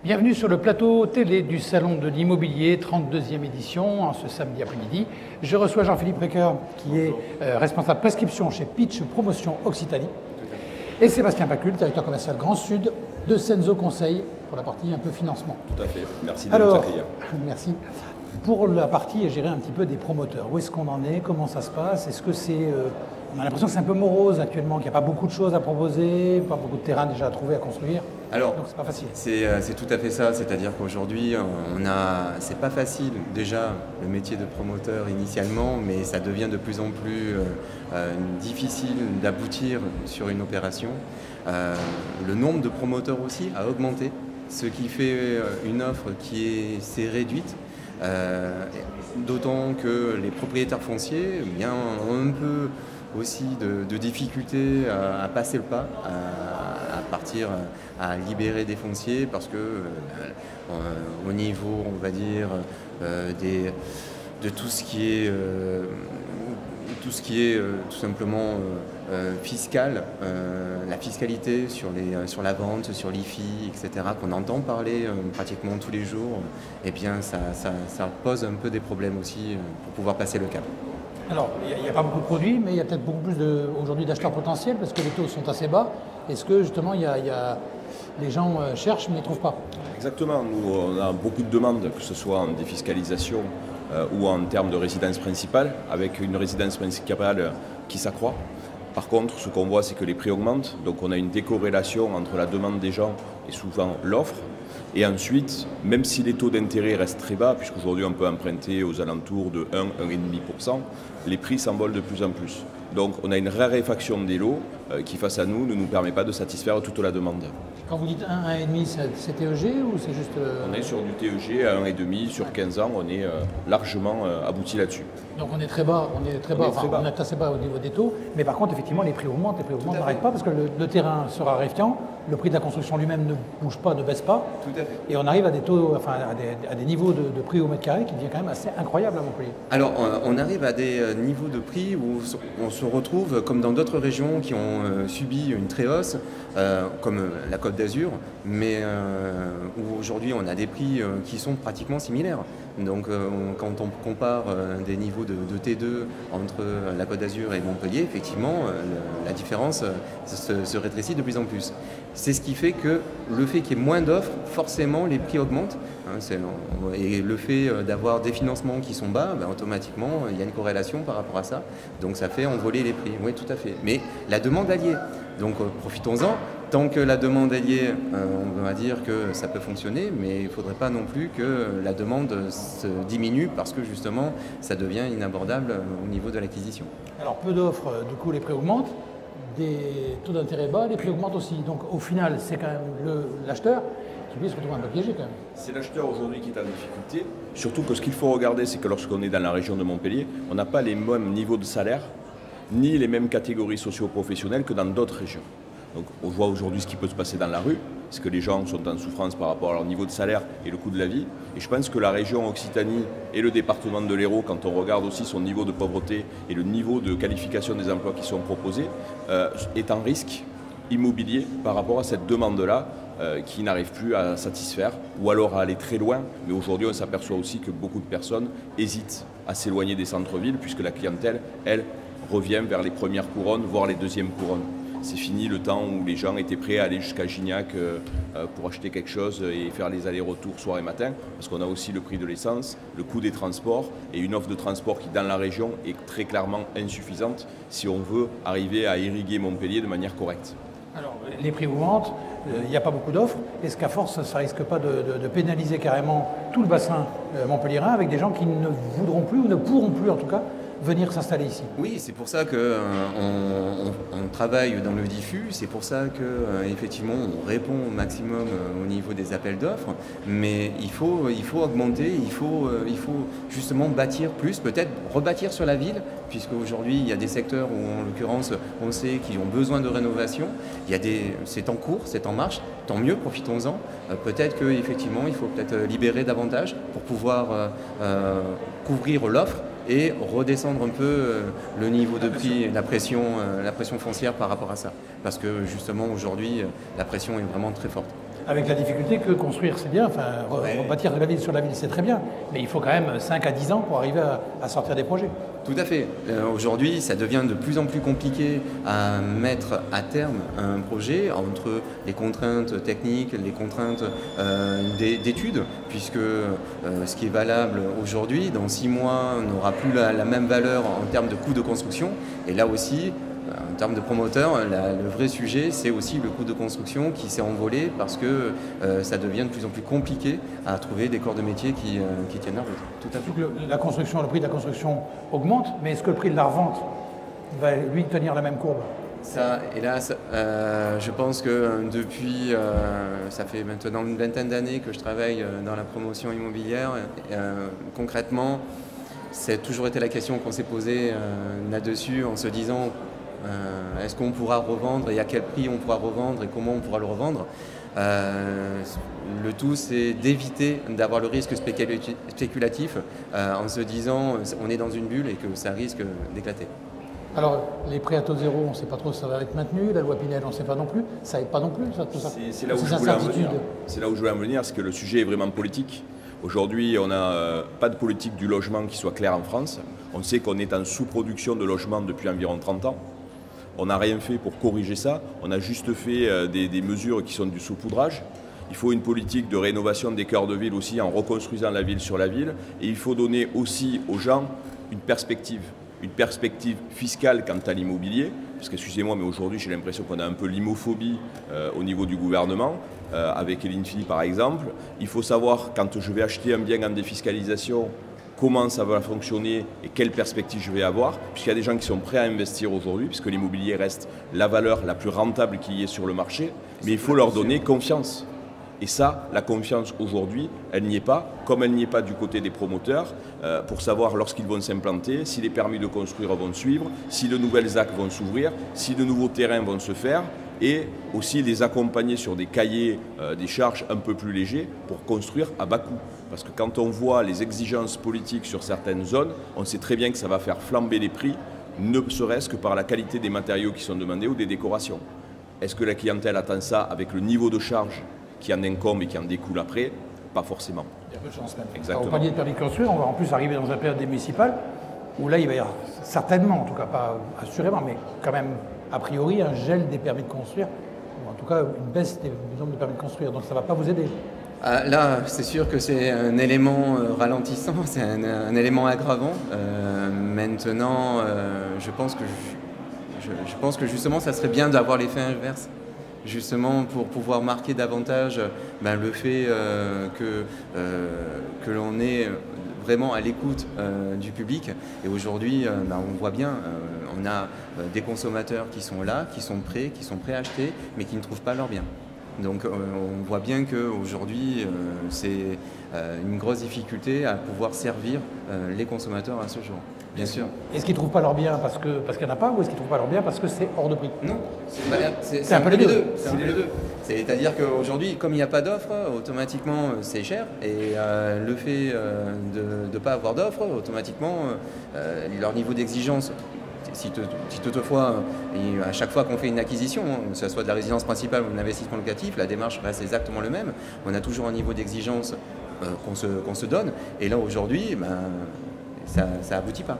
Bienvenue sur le plateau télé du Salon de l'Immobilier, 32e édition, en ce samedi après-midi. Je reçois Jean-Philippe Recker, qui est responsable prescription chez Pitch Promotion Occitanie, et Sébastien Pacul, directeur commercial Grand Sud de Senzo Conseil, pour la partie un peu financement. Tout à fait, merci de nous accueillir. Merci. Pour la partie gérer un petit peu des promoteurs, où est-ce qu'on en est, comment ça se passe, est-ce que c'est... on a l'impression que c'est un peu morose actuellement, qu'il n'y a pas beaucoup de choses à proposer, pas beaucoup de terrain déjà à trouver, à construire. Alors, donc c'est pas facile. C'est tout à fait ça, c'est-à-dire qu'aujourd'hui, c'est pas facile déjà le métier de promoteur initialement, mais ça devient de plus en plus difficile d'aboutir sur une opération. Le nombre de promoteurs aussi a augmenté, ce qui fait une offre qui s'est réduite. D'autant que les propriétaires fonciers ont un peu aussi de difficultés à passer le pas, à partir, à libérer des fonciers parce que au niveau, on va dire, de tout ce qui est tout simplement fiscal, la fiscalité sur la vente, sur l'IFI, etc., qu'on entend parler pratiquement tous les jours, eh bien ça pose un peu des problèmes aussi pour pouvoir passer le cap. Alors, il n'y a pas beaucoup de produits, mais il y a peut-être beaucoup plus aujourd'hui d'acheteurs potentiels parce que les taux sont assez bas. Est-ce que justement les gens cherchent mais ne trouvent pas? Exactement, nous on a beaucoup de demandes, que ce soit en défiscalisation ou en termes de résidence principale, avec une résidence principale qui s'accroît. Par contre, ce qu'on voit, c'est que les prix augmentent, donc on a une décorrélation entre la demande des gens et souvent l'offre. Et ensuite, même si les taux d'intérêt restent très bas, puisqu'aujourd'hui on peut emprunter aux alentours de 1,5%, les prix s'envolent de plus en plus. Donc on a une raréfaction des lots qui, face à nous, ne nous permet pas de satisfaire toute la demande. Quand vous dites 1,5, c'est TEG ou c'est juste... On est sur du TEG à 1,5, sur 15 ans, on est largement abouti là-dessus. Donc on est très bas, on est assez bas au niveau des taux, mais par contre effectivement les prix augmentent, n'arrêtent pas parce que le terrain se raréfiant, le prix de la construction lui-même ne bouge pas, ne baisse pas. Tout à fait. Et on arrive à des taux, à des niveaux de prix au mètre carré qui devient quand même assez incroyable à Montpellier. Alors on arrive à des niveaux de prix où on se retrouve comme dans d'autres régions qui ont subi une très hausse, comme la Côte d'Azur, mais où aujourd'hui on a des prix qui sont pratiquement similaires. Donc quand on compare des niveaux de T2 entre la Côte d'Azur et Montpellier, effectivement la différence se rétrécit de plus en plus. C'est ce qui fait que le fait qu'il y ait moins d'offres, forcément les prix augmentent. Et le fait d'avoir des financements qui sont bas, automatiquement il y a une corrélation par rapport à ça. Donc ça fait envoler les prix. Oui, tout à fait. Mais la demande alliée. Donc profitons-en. Tant que la demande est liée, on va dire que ça peut fonctionner, mais il ne faudrait pas non plus que la demande se diminue parce que justement ça devient inabordable au niveau de l'acquisition. Alors peu d'offres, du coup les prix augmentent, des taux d'intérêt bas, les prix augmentent aussi. Donc au final c'est quand même l'acheteur qui peut se retrouver un peu piégé quand même. C'est l'acheteur aujourd'hui qui est en difficulté. Surtout que ce qu'il faut regarder, c'est que lorsqu'on est dans la région de Montpellier, on n'a pas les mêmes niveaux de salaire, ni les mêmes catégories socio-professionnelles que dans d'autres régions. Donc on voit aujourd'hui ce qui peut se passer dans la rue, parce que les gens sont en souffrance par rapport à leur niveau de salaire et le coût de la vie. Et je pense que la région Occitanie et le département de l'Hérault, quand on regarde aussi son niveau de pauvreté et le niveau de qualification des emplois qui sont proposés, est en risque immobilier par rapport à cette demande-là qui n'arrive plus à satisfaire ou alors à aller très loin. Mais aujourd'hui, on s'aperçoit aussi que beaucoup de personnes hésitent à s'éloigner des centres-villes puisque la clientèle, elle, revient vers les premières couronnes, voire les deuxièmes couronnes. C'est fini le temps où les gens étaient prêts à aller jusqu'à Gignac pour acheter quelque chose et faire les allers-retours soir et matin, parce qu'on a aussi le prix de l'essence, le coût des transports et une offre de transport qui, dans la région, est très clairement insuffisante si on veut arriver à irriguer Montpellier de manière correcte. Alors, les prix augmentent, il n'y a pas beaucoup d'offres. Est-ce qu'à force, ça ne risque pas de pénaliser carrément tout le bassin montpelliérain avec des gens qui ne voudront plus ou ne pourront plus en tout cas venir s'installer ici? Oui, c'est pour ça qu'on travaille dans le diffus, c'est pour ça qu'effectivement on répond au maximum au niveau des appels d'offres, mais il faut augmenter, il faut justement bâtir plus, peut-être rebâtir sur la ville, puisqu'aujourd'hui il y a des secteurs où en l'occurrence on sait qu'ils ont besoin de rénovation, c'est en cours, c'est en marche, tant mieux, profitons-en. Peut-être qu'effectivement il faut peut-être libérer davantage pour pouvoir couvrir l'offre et redescendre un peu le niveau de prix, la pression foncière par rapport à ça. Parce que justement aujourd'hui, la pression est vraiment très forte. Avec la difficulté que construire, c'est bien, enfin, rebâtir la ville sur la ville, c'est très bien, mais il faut quand même 5 à 10 ans pour arriver à sortir des projets. Tout à fait. Aujourd'hui, ça devient de plus en plus compliqué à mettre à terme un projet entre les contraintes techniques, les contraintes d'études, puisque ce qui est valable aujourd'hui, dans 6 mois, n'aura plus la même valeur en termes de coût de construction. Et là aussi, en termes de promoteurs, le vrai sujet, c'est aussi le coût de construction qui s'est envolé parce que ça devient de plus en plus compliqué à trouver des corps de métier qui tiennent la route. Tout à fait. La construction, le prix de la construction augmente, mais est-ce que le prix de la revente va, lui, tenir la même courbe? Ça, hélas, je pense que depuis, ça fait maintenant une vingtaine d'années que je travaille dans la promotion immobilière. Concrètement, c'est toujours été la question qu'on s'est posée là-dessus en se disant est-ce qu'on pourra revendre et à quel prix on pourra revendre et comment on pourra le revendre. Le tout, c'est d'éviter d'avoir le risque spéculatif en se disant on est dans une bulle et que ça risque d'éclater. Alors, les prêts à taux zéro, on ne sait pas trop si ça va être maintenu. La loi Pinel, on ne sait pas non plus. Ça n'aide pas non plus, tout ça. C'est là où je voulais en venir. C'est là où je voulais en venir, c'est que le sujet est vraiment politique. Aujourd'hui, on n'a pas de politique du logement qui soit claire en France. On sait qu'on est en sous-production de logements depuis environ 30 ans. On n'a rien fait pour corriger ça. On a juste fait des mesures qui sont du saupoudrage. Il faut une politique de rénovation des cœurs de ville aussi en reconstruisant la ville sur la ville. Et il faut donner aussi aux gens une perspective fiscale quant à l'immobilier. Parce que, excusez-moi, mais aujourd'hui, j'ai l'impression qu'on a un peu l'imophobie au niveau du gouvernement, avec l'INFI par exemple. Il faut savoir, quand je vais acheter un bien en défiscalisation, comment ça va fonctionner et quelle perspective je vais avoir, puisqu'il y a des gens qui sont prêts à investir aujourd'hui, puisque l'immobilier reste la valeur la plus rentable qu'il y ait sur le marché, mais il faut leur donner confiance. Et ça, la confiance aujourd'hui, elle n'y est pas, comme elle n'y est pas du côté des promoteurs, pour savoir lorsqu'ils vont s'implanter, si les permis de construire vont suivre, si de nouvelles ZAC vont s'ouvrir, si de nouveaux terrains vont se faire, et aussi les accompagner sur des cahiers des charges un peu plus légers pour construire à bas coût. Parce que quand on voit les exigences politiques sur certaines zones, on sait très bien que ça va faire flamber les prix, ne serait-ce que par la qualité des matériaux qui sont demandés ou des décorations. Est-ce que la clientèle attend ça avec le niveau de charge qui en incombe et qui en découle après? Pas forcément. Il y a peu de chance même. Exactement. Alors, au palier de permis de construire, on va en plus arriver dans une période des municipales où là, il va y avoir certainement, en tout cas pas assurément, mais quand même a priori un gel des permis de construire, ou en tout cas une baisse du nombre de permis de construire. Donc ça ne va pas vous aider. Là, c'est sûr que c'est un élément ralentissant, c'est un élément aggravant. Maintenant, je pense que justement, ça serait bien d'avoir l'effet inverse. Justement pour pouvoir marquer davantage le fait que l'on est vraiment à l'écoute du public. Et aujourd'hui, on voit bien, on a des consommateurs qui sont là, qui sont prêts à acheter, mais qui ne trouvent pas leur bien. Donc on voit bien qu'aujourd'hui, c'est une grosse difficulté à pouvoir servir les consommateurs à ce jour. Bien sûr. Est-ce qu'ils ne trouvent pas leur bien parce qu'il n'y en a pas, ou est-ce qu'ils ne trouvent pas leur bien parce que c'est hors de prix? Non, c'est un peu les deux. C'est-à-dire qu'aujourd'hui, comme il n'y a pas d'offre, automatiquement c'est cher. Et le fait de ne pas avoir d'offre, automatiquement, leur niveau d'exigence, si toutefois, à chaque fois qu'on fait une acquisition, que ce soit de la résidence principale ou de l'investissement locatif, la démarche reste exactement le même. On a toujours un niveau d'exigence qu'on se donne. Et là, aujourd'hui, ça n'aboutit pas.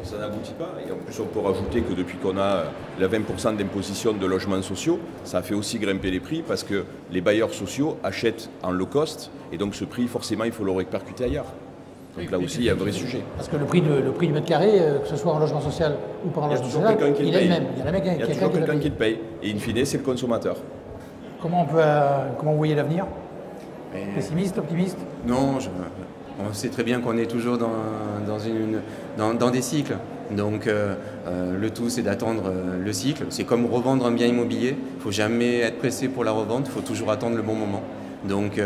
Ça n'aboutit pas. Et en plus, on peut rajouter que depuis qu'on a la 20% d'imposition de logements sociaux, ça a fait aussi grimper les prix parce que les bailleurs sociaux achètent en low cost et donc ce prix, forcément, il faut le répercuter ailleurs. Donc là aussi, il y a un vrai sujet. Parce que le prix du mètre carré, que ce soit en logement social ou pas en logement social, il est le même. Il y a toujours quelqu'un qui le paye. Et in fine, c'est le consommateur. Comment vous voyez l'avenir? Pessimiste, optimiste? Non, on sait très bien qu'on est toujours dans des cycles. Donc le tout, c'est d'attendre le cycle. C'est comme revendre un bien immobilier. Il ne faut jamais être pressé pour la revente. Il faut toujours attendre le bon moment. Donc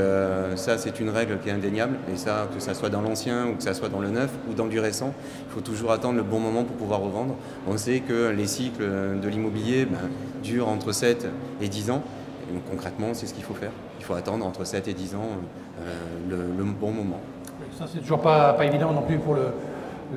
ça, c'est une règle qui est indéniable. Et ça, que ça soit dans l'ancien ou que ça soit dans le neuf ou dans du récent, il faut toujours attendre le bon moment pour pouvoir revendre. On sait que les cycles de l'immobilier durent entre 7 et 10 ans. Et donc, concrètement, c'est ce qu'il faut faire. Il faut attendre entre 7 et 10 ans le bon moment. Ça, c'est toujours pas évident non plus pour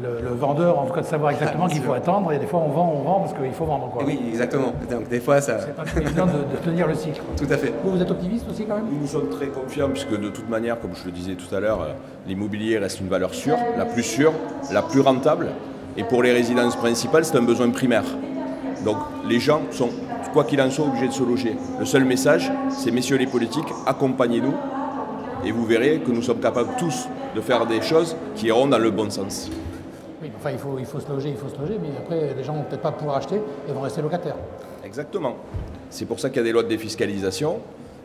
le vendeur, en tout cas de savoir exactement qu'il faut attendre. Et des fois, on vend parce qu'il faut vendre. Quoi. Oui, exactement. Donc des fois, ça... C'est pas très évident de tenir le cycle. Quoi. Tout à fait. Vous êtes optimiste aussi quand même? Nous sommes très confiants puisque de toute manière, comme je le disais tout à l'heure, l'immobilier reste une valeur sûre, la plus rentable. Et pour les résidences principales, c'est un besoin primaire. Donc les gens sont, quoi qu'il en soit, obligés de se loger. Le seul message, c'est messieurs les politiques, accompagnez-nous et vous verrez que nous sommes capables tous de faire des choses qui iront dans le bon sens. Oui, enfin il faut se loger, mais après les gens vont peut-être pas pouvoir acheter et vont rester locataires. Exactement. C'est pour ça qu'il y a des lois de défiscalisation.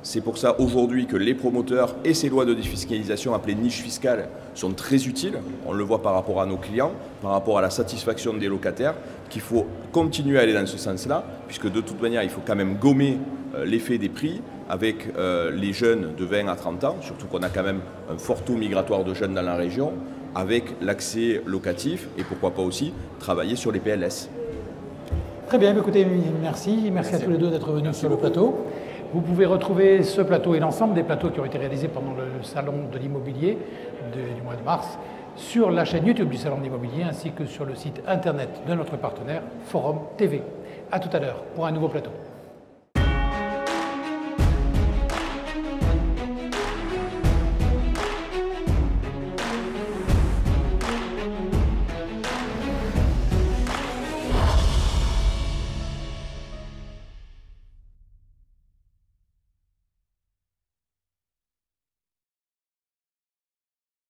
C'est pour ça aujourd'hui que les promoteurs et ces lois de défiscalisation appelées niches fiscales sont très utiles. On le voit par rapport à nos clients, par rapport à la satisfaction des locataires, qu'il faut continuer à aller dans ce sens-là, puisque de toute manière, il faut quand même gommer l'effet des prix avec les jeunes de 20 à 30 ans, surtout qu'on a quand même un fort taux migratoire de jeunes dans la région, avec l'accès locatif et pourquoi pas aussi travailler sur les PLS. Très bien, écoutez, merci à tous les deux d'être venus sur le plateau. Vous pouvez retrouver ce plateau et l'ensemble des plateaux qui ont été réalisés pendant le salon de l'immobilier du mois de mars sur la chaîne YouTube du salon de l'immobilier ainsi que sur le site internet de notre partenaire Forum TV. A tout à l'heure pour un nouveau plateau.